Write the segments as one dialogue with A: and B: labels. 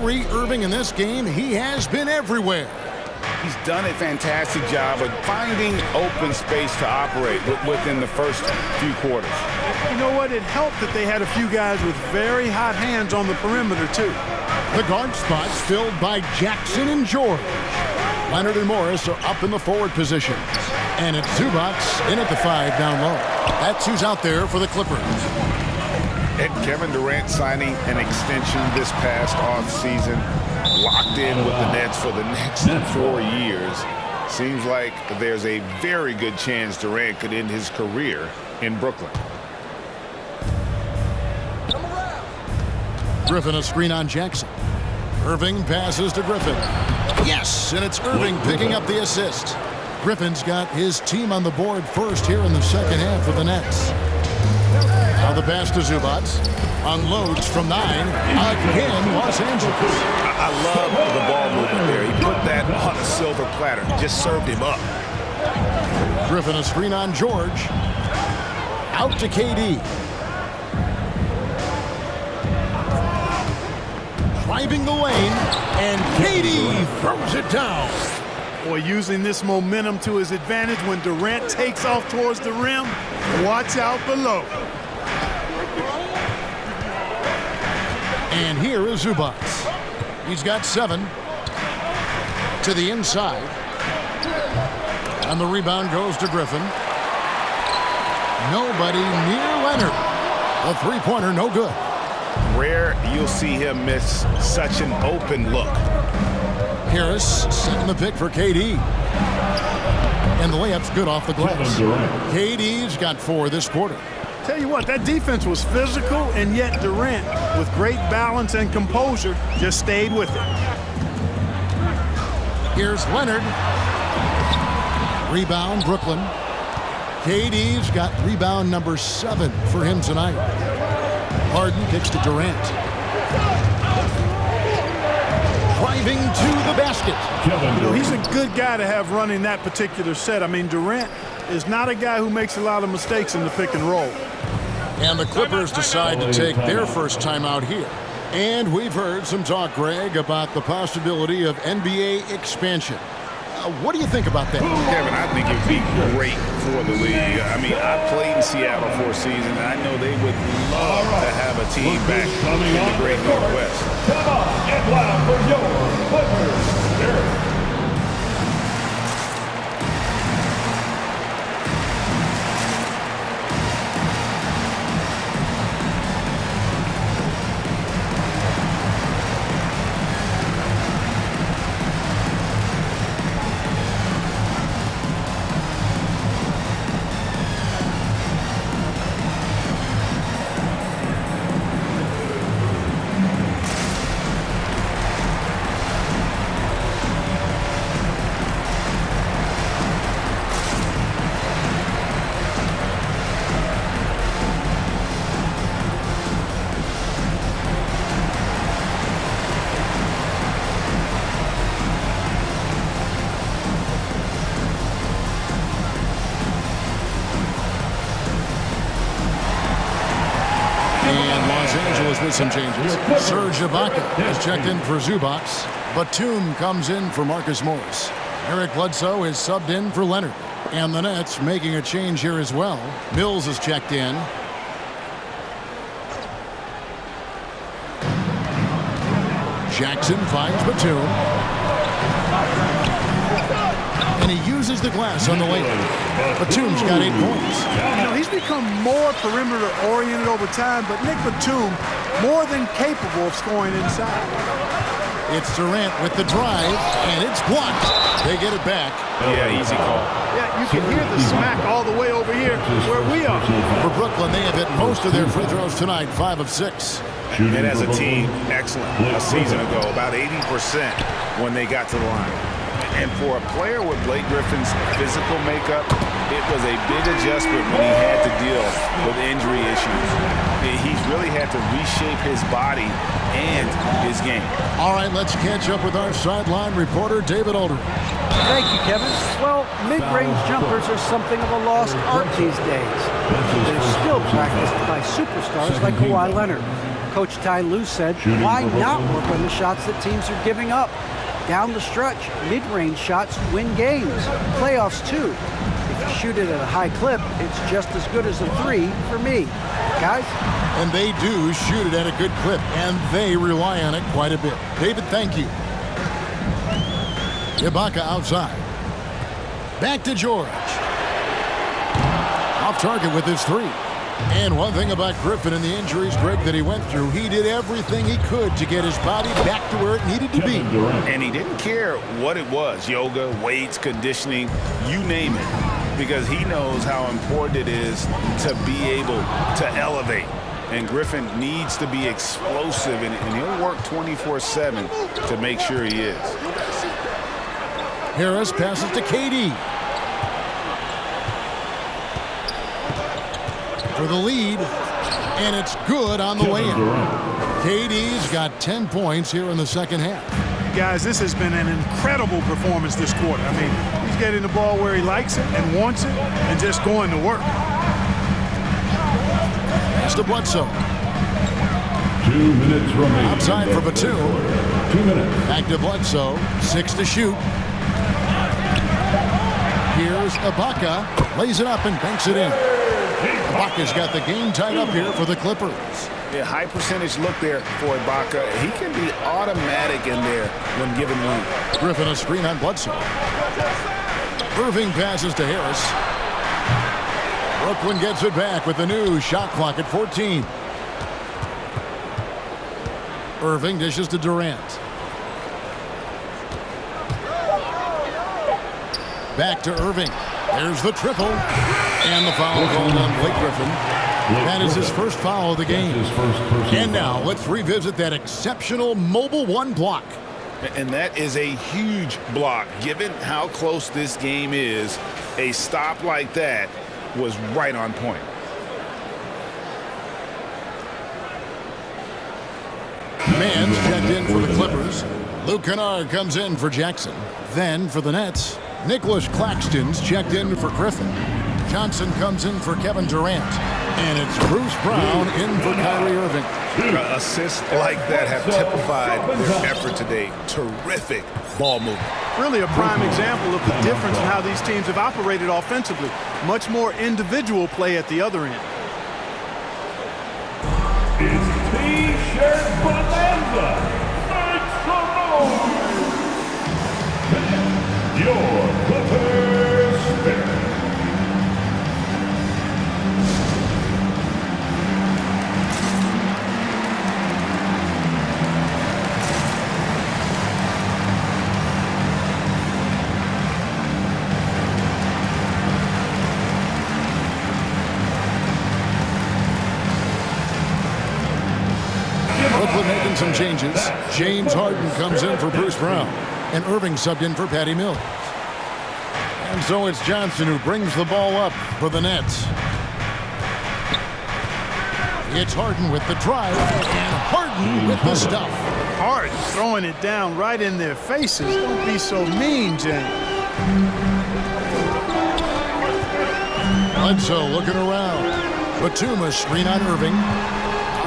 A: Kyrie Irving in this game. He has been everywhere.
B: He's done a fantastic job of finding open space to operate within the first few quarters.
C: You know what? It helped that they had a few guys with very hot hands on the perimeter, too.
A: The guard spots filled by Jackson and George. Leonard and Morris are up in the forward position. And it's Zubac in at the 5 down low. That's who's out there for the Clippers.
B: And Kevin Durant signing an extension this past offseason, locked in with the Nets for the next 4 years. Seems like there's a very good chance Durant could end his career in Brooklyn.
A: Griffin a screen on Jackson. Irving passes to Griffin. Yes, and it's Irving picking up the assist. Griffin's got his team on the board first here in the second half for the Nets. Now the pass to Zubac. Unloads from 9. Again, Los Angeles.
B: I love the ball movement there. He put that on a silver platter. Just served him up.
A: Griffin a screen on George. Out to KD. Driving the lane, and KD throws it down.
C: Boy, using this momentum to his advantage when Durant takes off towards the rim. Watch out below.
A: And here is Zubac. He's got 7 to the inside. And the rebound goes to Griffin. Nobody near Leonard. The three-pointer no good.
B: Rare you'll see him miss such an open look.
A: Harris setting the pick for KD. And the layup's good off the glass. KD's got 4 this quarter.
C: Tell you what, that defense was physical, and yet Durant, with great balance and composure, just stayed with it.
A: Here's Leonard. Rebound, Brooklyn. KD's got rebound number 7 for him tonight. Harden kicks to Durant. Driving to the basket.
C: You know, he's a good guy to have running that particular set. I mean, Durant is not a guy who makes a lot of mistakes in the pick and roll.
A: And the Clippers decide to take their first time out here. And we've heard some talk, Greg, about the possibility of NBA expansion. What do you think about that?
B: Kevin, I think it would be great for the league. I mean, I played in Seattle for a season, and I know they would love to have a team back in the great Northwest.
D: Come on, Atlanta for your Clippers.
A: With some changes. Serge Ibaka has checked in for Zubac. Batum comes in for Marcus Morris. Eric Bledsoe is subbed in for Leonard. And the Nets making a change here as well. Mills is checked in. Jackson finds Batum. And he uses the glass on the lane. Batum's got 8 points.
C: You know, he's become more perimeter-oriented over time, but Nick Batum more than capable of scoring inside.
A: It's Durant with the drive, and it's blocked. They get it back.
B: Yeah, easy call.
C: Yeah, you can hear the smack all the way over here where we are.
A: For Brooklyn, they have hit most of their free throws tonight, 5 of 6.
B: And as a team, excellent. A season ago, about 80% when they got to the line. And for a player with Blake Griffin's physical makeup, it was a big adjustment when he had to deal with injury issues. He's really had to reshape his body and his game.
A: All right, let's catch up with our sideline reporter, David Aldridge.
E: Thank you, Kevin. Well, mid-range jumpers are something of a lost art these days. They're still practiced by superstars like Kawhi Leonard. Coach Ty Lue said, why not work on the shots that teams are giving up? Down the stretch, mid-range shots win games. Playoffs, too. If you shoot it at a high clip, it's just as good as a 3 for me. Guys?
A: And they do shoot it at a good clip, and they rely on it quite a bit. David, thank you. Ibaka outside. Back to George. Off target with his 3. And one thing about Griffin and the injuries, Greg, that he went through, he did everything he could to get his body back to where it needed to be.
B: And he didn't care what it was, yoga, weights, conditioning, you name it, because he knows how important it is to be able to elevate. And Griffin needs to be explosive, and he'll work 24/7 to make sure he is.
A: Harris passes to KD. For the lead, and it's good on the way in. KD's got 10 points here in the second half.
C: Guys, this has been an incredible performance this quarter. I mean, he's getting the ball where he likes it and wants it and just going to work.
A: Pass to Bledsoe.
D: 2 minutes remaining.
A: Outside for Batum.
D: 2 minutes.
A: Back to Bledsoe. 6 to shoot. Here's Ibaka. Lays it up and banks it in. Ibaka's got the game tied up here for the Clippers.
B: Yeah, high percentage look there for Ibaka. He can be automatic in there when given room.
A: Griffin a screen on Bledsoe. Irving passes to Harris. Brooklyn gets it back with the new shot clock at 14. Irving dishes to Durant. Back to Irving. There's the triple. And the foul called on Blake Griffin. That is his first foul of the game. And now let's revisit that exceptional mobile 1 block.
B: And that is a huge block. Given how close this game is, a stop like that was right on point.
A: Mann's checked in for the Clippers. Luke Kennard comes in for Jackson. Then for the Nets, Nicholas Claxton's checked in for Griffin. Johnson comes in for Kevin Durant. And it's Bruce Brown in for Kyrie Irving.
B: Assists like that have typified their effort today. Terrific ball movement.
C: Really a prime example of the difference in how these teams have operated offensively. Much more individual play at the other end.
D: It's T-shirt bonanza. Make some noise. Your Clippers Spirit.
A: Brooklyn making some changes. James Harden comes in for Bruce Brown. And Irving subbed in for Patty Mills. And so it's Johnson who brings the ball up for the Nets. It's Harden with the drive. And Harden with the stuff.
C: Harden throwing it down right in their faces. Don't be so mean, James.
A: Bledsoe looking around. Batum a screen on Irving.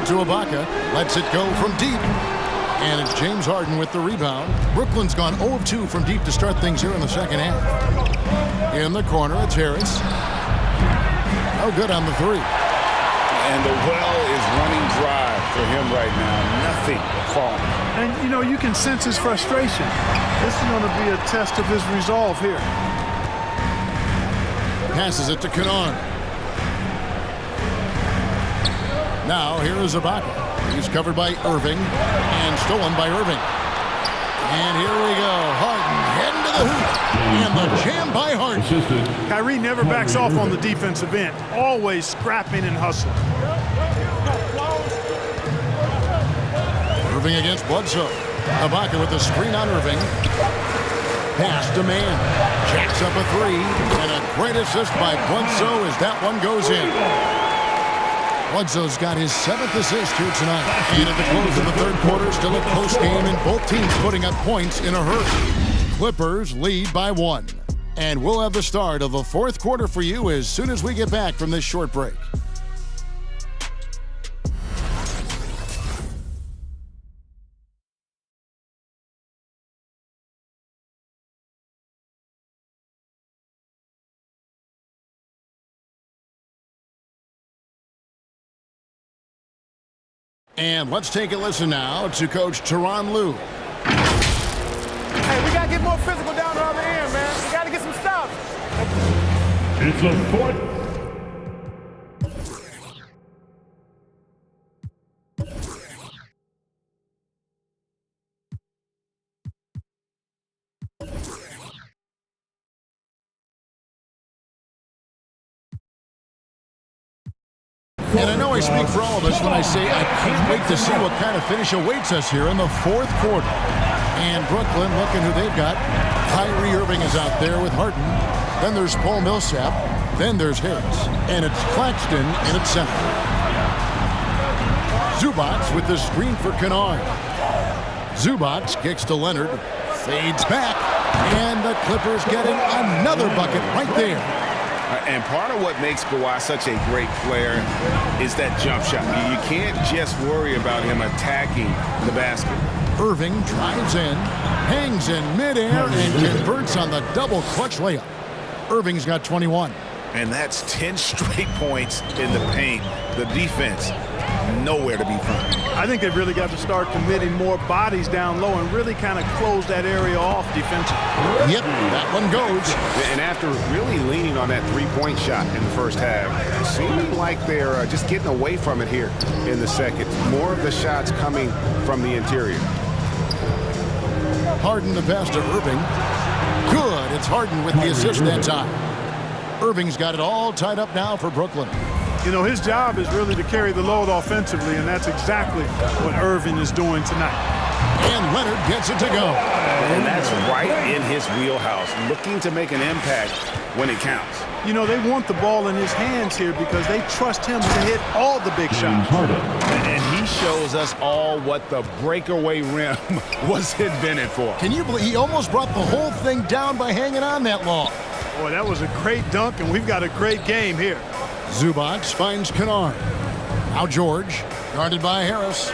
A: To Ibaka, lets it go from deep. And it's James Harden with the rebound. Brooklyn's gone 0 of 2 from deep to start things here in the second half. In the corner, it's Harris. No good on the 3.
B: And the well is running dry for him right now. Nothing falling.
C: And, you know, you can sense his frustration. This is going to be a test of his resolve here.
A: Passes it to Kennard. Now, here is Ibaka. He's covered by Irving and stolen by Irving. And here we go. Harden heading to the hoop. And the jam by Harden.
C: Kyrie never backs off on the defensive end. Always scrapping and hustling.
A: Irving against Bledsoe. Ibaka with the screen on Irving. Pass to Mann. Jacks up a 3. And a great assist by Bledsoe as that one goes in. Bledsoe's got his 7th assist here tonight. And at the close of the 3rd quarter, still a close game, and both teams putting up points in a hurry. Clippers lead by 1. And we'll have the start of the 4th quarter for you as soon as we get back from this short break. And let's take a listen now to Coach Tyronn Lue.
F: Hey, we got to get more physical down the other end, man. We got to get some stops.
D: It's a fourth.
A: And I know I speak for all of us when I say I can't wait to see what kind of finish awaits us here in the fourth quarter. And Brooklyn, looking who they've got. Kyrie Irving is out there with Harden. Then there's Paul Millsap. Then there's Harris. And it's Claxton in its center. Zubac with the screen for Kennard. Zubac kicks to Leonard. Fades back. And the Clippers getting another bucket right there.
B: And part of what makes Kawhi such a great player is that jump shot. You can't just worry about him attacking the basket.
A: Irving drives in, hangs in midair, and converts on the double clutch layup. Irving's got 21.
B: And that's 10 straight points in the paint. The defense, nowhere to be found.
C: I think they've really got to start committing more bodies down low and really kind of close that area off defensively.
A: Yep, that one goes.
B: And after really leaning on that three-point shot in the first half, seeming like they're just getting away from it here in the second. More of the shots coming from the interior.
A: Harden the pass to Irving. Good, it's Harden with the assist that time. Irving's got it all tied up now for Brooklyn.
C: You know, his job is really to carry the load offensively, and that's exactly what Irving is doing tonight.
A: And Leonard gets it to go.
B: And that's right in his wheelhouse, looking to make an impact when it counts.
C: You know, they want the ball in his hands here because they trust him to hit all the big shots.
B: And he shows us all what the breakaway rim was invented for.
A: Can you believe he almost brought the whole thing down by hanging on that long?
C: Boy, that was a great dunk, and we've got a great game here.
A: Zubac finds Kennard. Now George, guarded by Harris.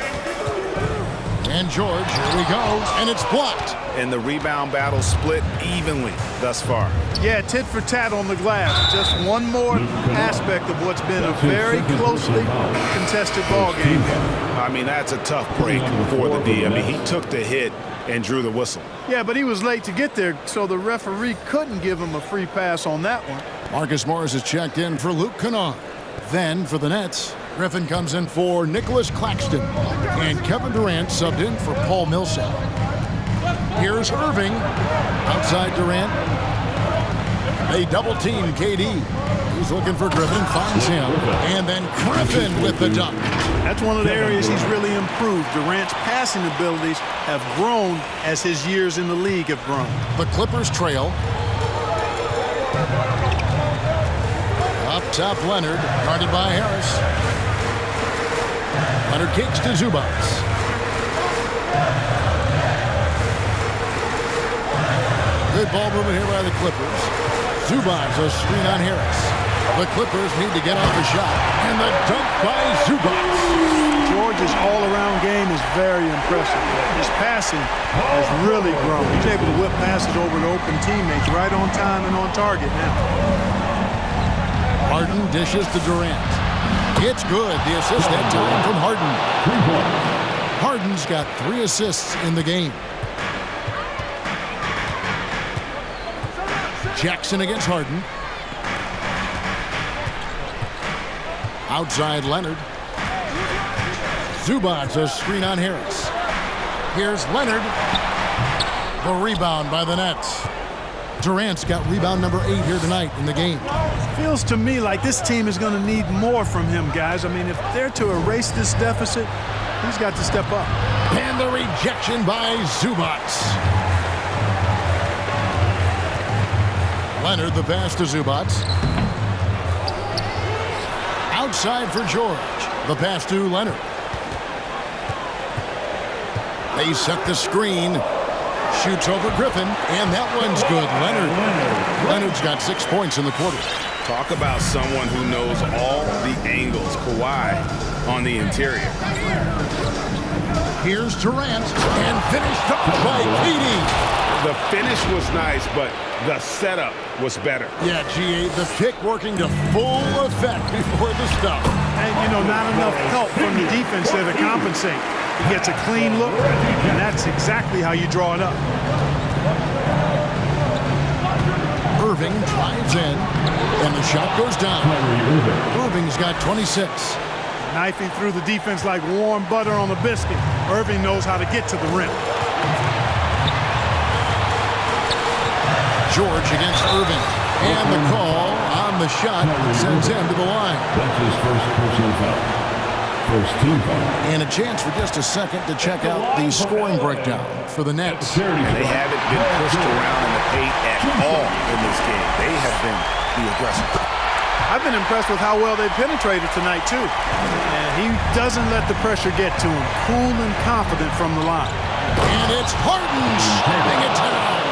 A: And George, here we go, and it's blocked.
B: And the rebound battle split evenly thus far.
C: Yeah, tit for tat on the glass. Just one more aspect of what's been a very closely contested ball game.
B: I mean, that's a tough break for the D. I mean, he took the hit and drew the whistle.
C: Yeah, but he was late to get there, so the referee couldn't give him a free pass on that one.
A: Marcus Morris is checked in for Luke Kennard. Then for the Nets, Griffin comes in for Nicholas Claxton. And Kevin Durant subbed in for Paul Millsap. Here's Irving. Outside Durant. They double team KD. He's looking for Griffin, finds him. And then Griffin with the dunk.
C: That's one of the areas he's really improved. Durant's passing abilities have grown as his years in the league have grown.
A: The Clippers trail. Up top, Leonard, guarded by Harris. Leonard kicks to Zubac. Good ball movement here by the Clippers. Zubac, a screen on Harris. The Clippers need to get off the shot. And the dunk by Zubac.
C: George's all-around game is very impressive. His passing has really grown. He's able to whip passes over to open teammates right on time and on target now.
A: Harden dishes to Durant. It's good. The assist that time from Harden. Harden's got 3 assists in the game. Jackson against Harden. Outside Leonard. Zubac, a screen on Harris. Here's Leonard. The rebound by the Nets. Durant's got rebound number 8 here tonight in the game.
C: Feels to me like this team is going to need more from him, guys. I mean, if they're to erase this deficit, he's got to step up.
A: And the rejection by Zubac. Leonard the pass to Zubac. Outside for George. The pass to Leonard. They set the screen. Shoots over Griffin, and that one's good. Leonard's got 6 points in the quarter.
B: Talk about someone who knows all the angles. Kawhi on the interior.
A: Here's Durant, and finished up by KD.
B: The finish was nice, but the setup was better.
A: Yeah, GA, the kick working to full effect before the stuff.
C: And, you know, not enough help from the defense there to compensate. He gets a clean look, and that's exactly how you draw it up.
A: Irving drives in, and the shot goes down. Irving's got 26.
C: Knifing through the defense like warm butter on a biscuit. Irving knows how to get to the rim.
A: George against Irving. And the call on the shot sends him to the line.
D: That's his first personal foul. First team foul.
A: And a chance for just a second to check out the scoring breakdown for the Nets.
B: And they haven't been pushed around in the paint at all in this game. They have been the aggressor.
C: I've been impressed with how well they penetrated tonight, too. And he doesn't let the pressure get to him. Cool and confident from the line.
A: And it's Harden slamming it down.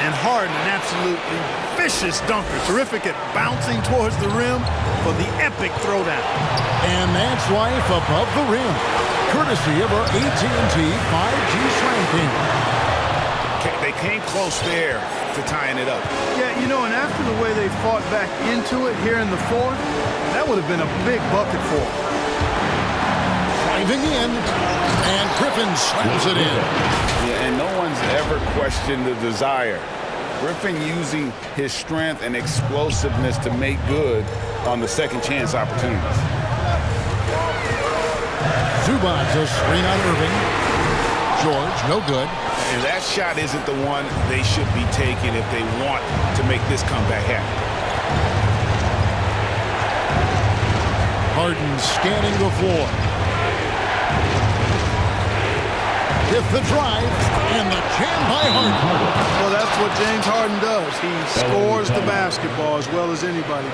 C: And Harden, an absolutely vicious dunker. Terrific at bouncing towards the rim for the epic throwdown.
A: And that's life above the rim, courtesy of our AT&T 5G Slam King.
B: They came close there to tying it up.
C: Yeah, you know, and after the way they fought back into it here in the fourth, that would have been a big bucket for them.
A: Driving in, and Griffin slams it in.
B: Yeah, and no one's ever questioned the desire. Griffin using his strength and explosiveness to make good on the second chance opportunities.
A: Zubac, a screen on Irving. George, no good.
B: And that shot isn't the one they should be taking if they want to make this comeback happen.
A: Harden scanning the floor. With the drive and the jam by Harden.
C: Well, that's what James Harden does. He scores the basketball as well as anybody.